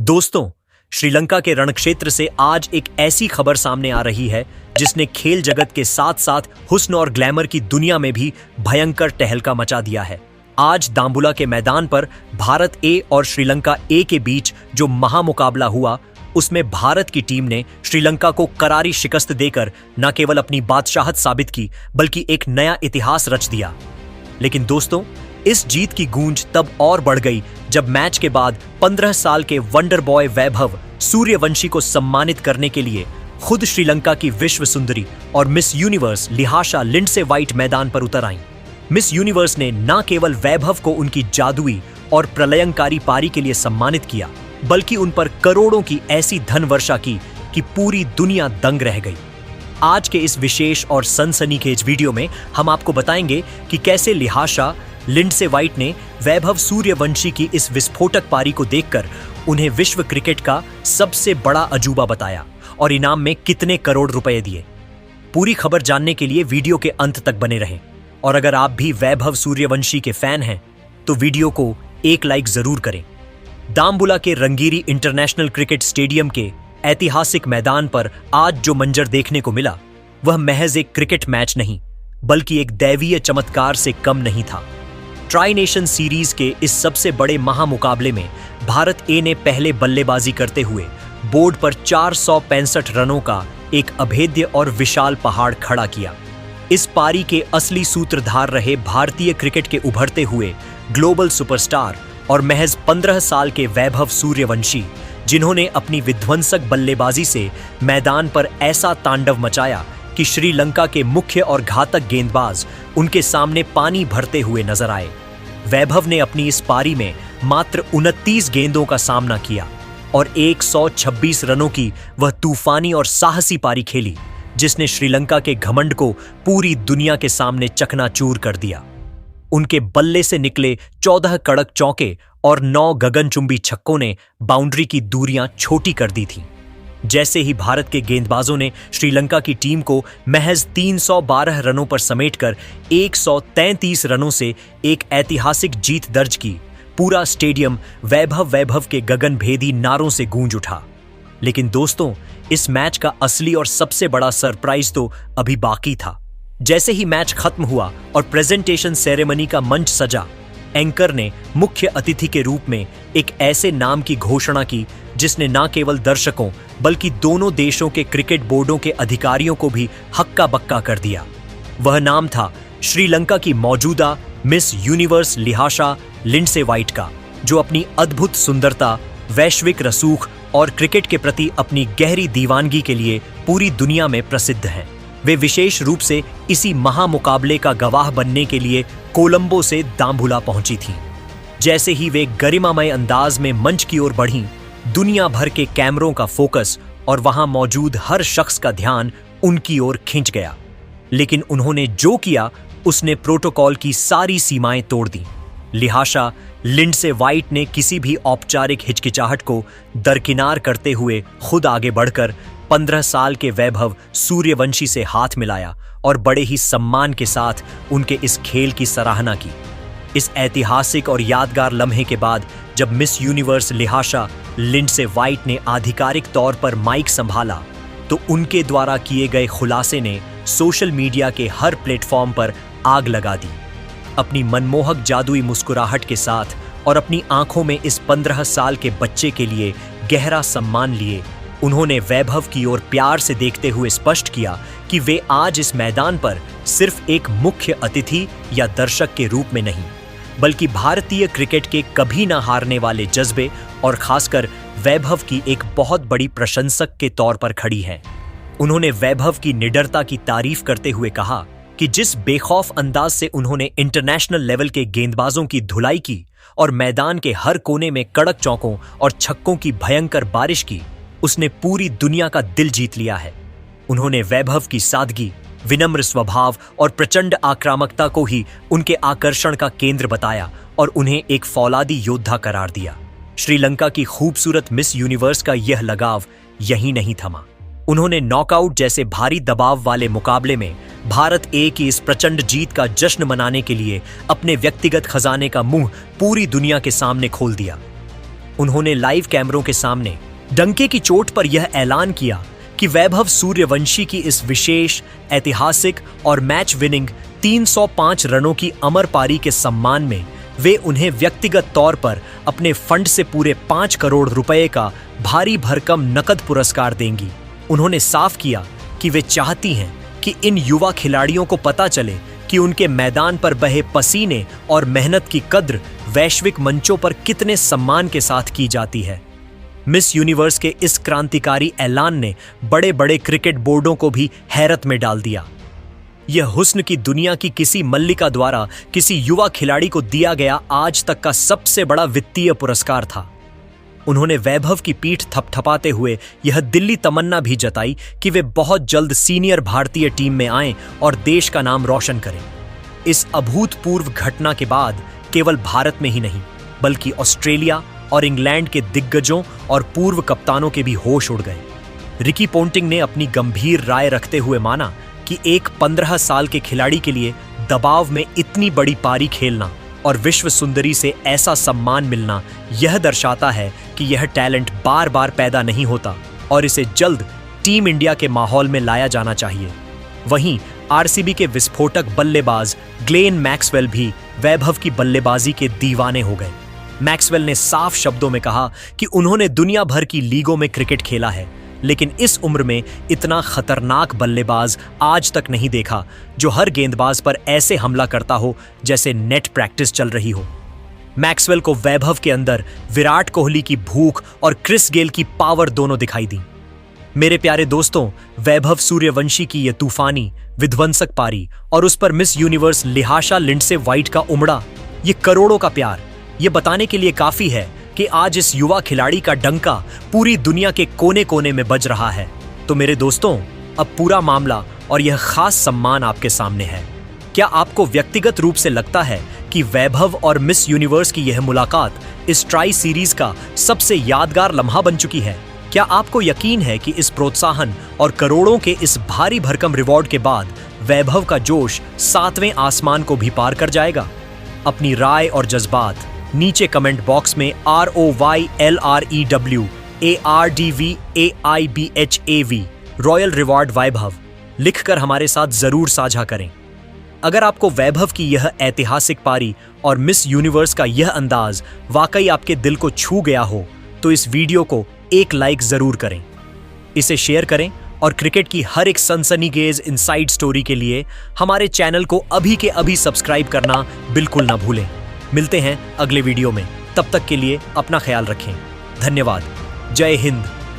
दोस्तों, श्रीलंका के रणक्षेत्र से आज एक ऐसी खबर सामने आ रही है जिसने खेल जगत के साथ साथ हुस्न और ग्लैमर की दुनिया में भी भयंकर तहलका मचा दिया है। आज दाम्बुला के मैदान पर भारत ए और श्रीलंका ए के बीच जो महामुकाबला हुआ, उसमें भारत की टीम ने श्रीलंका को करारी शिकस्त देकर न केवल अपनी बादशाहत साबित की, बल्कि एक नया इतिहास रच दिया। लेकिन दोस्तों, इस जीत की गूंज तब और बढ़ गई जब मैच के बाद 15 साल के वंडर बॉय वैभव सूर्यवंशी को सम्मानित करने के लिए खुद श्रीलंका की विश्व सुंदरी और मिस यूनिवर्स लिहाशा लिंडसे वाइट मैदान पर उतर आईं। मिस यूनिवर्स ने न केवल वैभव को उनकी जादुई और प्रलयंकारी पारी के लिए सम्मानित किया, बल्कि उन पर करोड़ों की ऐसी धन वर्षा की कि पूरी दुनिया दंग रह गई। आज के इस विशेष और सनसनीखेज वीडियो में हम आपको बताएंगे कि कैसे लिहाशा लिंडसे वाइट ने वैभव सूर्यवंशी की इस विस्फोटक पारी को देखकर उन्हें विश्व क्रिकेट का सबसे बड़ा अजूबा बताया और इनाम में कितने करोड़ रुपए दिए। पूरी खबर जानने के लिए वीडियो के अंत तक बने रहें। और अगर आप भी वैभव सूर्यवंशी के फैन हैं तो वीडियो को एक लाइक जरूर करें। दाम्बुला के रंगीरी इंटरनेशनल क्रिकेट स्टेडियम के ऐतिहासिक मैदान पर आज जो मंजर देखने को मिला, वह महज एक क्रिकेट मैच नहीं, बल्कि एक दैवीय चमत्कार से कम नहीं था। ट्राई नेशन सीरीज के इस सबसे बड़े महामुकाबले में भारत ए ने पहले बल्लेबाजी करते हुए बोर्ड पर 465 रनों का एक अभेद्य और विशाल पहाड़ खड़ा किया। इस पारी के असली सूत्रधार रहे भारतीय क्रिकेट के उभरते हुए ग्लोबल सुपरस्टार और महज 15 साल के वैभव सूर्यवंशी, जिन्होंने अपनी विध्वंसक बल्लेबाजी से मैदान पर ऐसा तांडव मचाया कि श्रीलंका के मुख्य और घातक गेंदबाज उनके सामने पानी भरते हुए नजर आए। वैभव ने अपनी इस पारी में मात्र 29 गेंदों का सामना किया और 126 रनों की वह तूफानी और साहसी पारी खेली, जिसने श्रीलंका के घमंड को पूरी दुनिया के सामने चकनाचूर कर दिया। उनके बल्ले से निकले 14 कड़क चौके और 9 गगनचुंबी छक्कों ने बाउंड्री की दूरियां छोटी कर दी थीं। जैसे ही भारत के गेंदबाजों ने श्रीलंका की टीम को महज 312 रनों पर समेटकर 133 रनों से एक ऐतिहासिक जीत दर्ज की, पूरा स्टेडियम वैभव के गगनभेदी नारों से गूंज उठा। लेकिन दोस्तों, इस मैच का असली और सबसे बड़ा सरप्राइज तो अभी बाकी था। जैसे ही मैच खत्म हुआ और प्रेजेंटेशन सेरेमनी का मंच सजा, एंकर ने मुख्य अतिथि के रूप में एक ऐसे नाम की घोषणा की जिसने न केवल दर्शकों बल्कि दोनों देशों के क्रिकेट बोर्डों के अधिकारियों को भी हक्का बक्का कर दिया। वह नाम था श्रीलंका की मौजूदा मिस यूनिवर्स लिहाशा लिंडसे वाइट का, जो अपनी अद्भुत सुंदरता, वैश्विक रसूख और क्रिकेट के प्रति अपनी गहरी दीवानगी के लिए पूरी दुनिया में प्रसिद्ध हैं। वे विशेष रूप से इसी महामुकाबले का गवाह बनने के लिए कोलंबो से दाम्बुला पहुंची थीं। जैसे ही वे गरिमामय अंदाज में मंच की ओर बढ़ीं, दुनिया भर के कैमरों का फोकस और वहां मौजूद हर शख्स का ध्यान उनकी ओर खिंच गया। लेकिन उन्होंने जो किया, उसने प्रोटोकॉल की सारी सीमाएं तोड़ दी। लिहाशा लिंडसे वाइट ने किसी भी औपचारिक हिचकिचाहट को दरकिनार करते हुए खुद आगे बढ़कर 15 साल के वैभव सूर्यवंशी से हाथ मिलाया और बड़े ही सम्मान के साथ उनके इस खेल की सराहना की। इस ऐतिहासिक और यादगार लम्हे के बाद जब मिस यूनिवर्स लिहाशा लिंडसे वाइट ने आधिकारिक तौर पर माइक संभाला, तो उनके द्वारा किए गए खुलासे ने सोशल मीडिया के हर प्लेटफॉर्म पर आग लगा दी। अपनी मनमोहक जादुई मुस्कुराहट के साथ और अपनी आंखों में इस 15 साल के बच्चे के लिए गहरा सम्मान लिए, उन्होंने वैभव की ओर प्यार से देखते हुए स्पष्ट किया कि वे आज इस मैदान पर सिर्फ एक मुख्य अतिथि या दर्शक के रूप में नहीं, बल्कि भारतीय क्रिकेट के कभी ना हारने वाले जज्बे और खासकर वैभव की एक बहुत बड़ी प्रशंसक के तौर पर खड़ी हैं। उन्होंने वैभव की निडरता की तारीफ करते हुए कहा कि जिस बेखौफ अंदाज से उन्होंने इंटरनेशनल लेवल के गेंदबाजों की धुलाई की और मैदान के हर कोने में कड़क चौकों और छक्कों की भयंकर बारिश की, उसने पूरी दुनिया का दिल जीत लिया है। उन्होंने वैभव की सादगी, विनम्र स्वभाव और प्रचंड आक्रामकता को ही उनके आकर्षण का केंद्र बताया और उन्हें एक फौलादी योद्धा करार दिया। श्रीलंका की खूबसूरत मिस यूनिवर्स का यह लगाव यहीं नहीं थमा। उन्होंने नॉकआउट जैसे भारी दबाव वाले मुकाबले में भारत ए की इस प्रचंड जीत का जश्न मनाने के लिए अपने व्यक्तिगत खजाने का मुंह पूरी दुनिया के सामने खोल दिया। उन्होंने लाइव कैमरों के सामने डंके की चोट पर यह ऐलान किया कि वैभव सूर्यवंशी की इस विशेष, ऐतिहासिक और मैच विनिंग 305 रनों की अमर पारी के सम्मान में वे उन्हें व्यक्तिगत तौर पर अपने फंड से पूरे 5 करोड़ रुपए का भारी भरकम नकद पुरस्कार देंगी। उन्होंने साफ किया कि वे चाहती हैं कि इन युवा खिलाड़ियों को पता चले कि उनके मैदान पर बहे पसीने और मेहनत की कद्र वैश्विक मंचों पर कितने सम्मान के साथ की जाती है। मिस यूनिवर्स के इस क्रांतिकारी ऐलान ने बड़े बड़े क्रिकेट बोर्डों को भी हैरत में डाल दिया। यह हुस्न की दुनिया की किसी मल्लिका द्वारा किसी युवा खिलाड़ी को दिया गया आज तक का सबसे बड़ा वित्तीय पुरस्कार था। उन्होंने वैभव की पीठ थपथपाते हुए यह दिल्ली तमन्ना भी जताई कि वे बहुत जल्द सीनियर भारतीय टीम में आएं और देश का नाम रोशन करें। इस अभूतपूर्व घटना के बाद केवल भारत में ही नहीं बल्कि ऑस्ट्रेलिया और इंग्लैंड के दिग्गजों और पूर्व कप्तानों के भी होश उड़ गए। रिकी पोंटिंग ने अपनी गंभीर राय रखते हुए माना कि एक 15 साल के खिलाड़ी के लिए दबाव में इतनी बड़ी पारी खेलना और विश्व सुंदरी से ऐसा सम्मान मिलना यह दर्शाता है कि यह टैलेंट बार बार पैदा नहीं होता और इसे जल्द टीम इंडिया के माहौल में लाया जाना चाहिए। वहीं आरसीबी के विस्फोटक बल्लेबाज ग्लेन मैक्सवेल भी वैभव की बल्लेबाजी के दीवाने हो गए। मैक्सवेल ने साफ शब्दों में कहा कि उन्होंने दुनिया भर की लीगों में क्रिकेट खेला है, लेकिन इस उम्र में इतना खतरनाक बल्लेबाज आज तक नहीं देखा जो हर गेंदबाज पर ऐसे हमला करता हो जैसे नेट प्रैक्टिस चल रही हो। मैक्सवेल को वैभव के अंदर विराट कोहली की भूख और क्रिस गेल की पावर दोनों दिखाई दी। मेरे प्यारे दोस्तों, वैभव सूर्यवंशी की यह तूफानी विध्वंसक पारी और उस पर मिस यूनिवर्स लिहाशा लिंडसे वाइट का उमड़ा, ये करोड़ों का प्यार, ये बताने के लिए काफी है कि आज इस युवा खिलाड़ी का डंका पूरी दुनिया के कोने कोने में बज रहा है। तो मेरे दोस्तों, अब पूरा मामला और यह खास सम्मान आपके सामने है। क्या आपको व्यक्तिगत रूप से लगता है कि वैभव और मिस यूनिवर्स की यह मुलाकात इस ट्राई सीरीज का सबसे यादगार लम्हा बन चुकी है? क्या आपको यकीन है कि इस प्रोत्साहन और करोड़ों के इस भारी भरकम रिवॉर्ड के बाद वैभव का जोश 7वें आसमान को भी पार कर जाएगा? अपनी राय और जज्बात नीचे कमेंट बॉक्स में ROYLREWARDVAIBHAV रॉयल रिवॉर्ड वैभव लिखकर हमारे साथ जरूर साझा करें। अगर आपको वैभव की यह ऐतिहासिक पारी और मिस यूनिवर्स का यह अंदाज वाकई आपके दिल को छू गया हो तो इस वीडियो को एक लाइक जरूर करें, इसे शेयर करें और क्रिकेट की हर एक सनसनीखेज इनसाइड स्टोरी के लिए हमारे चैनल को अभी के अभी सब्सक्राइब करना बिल्कुल ना भूलें। मिलते हैं अगले वीडियो में, तब तक के लिए अपना ख्याल रखें। धन्यवाद। जय हिंद।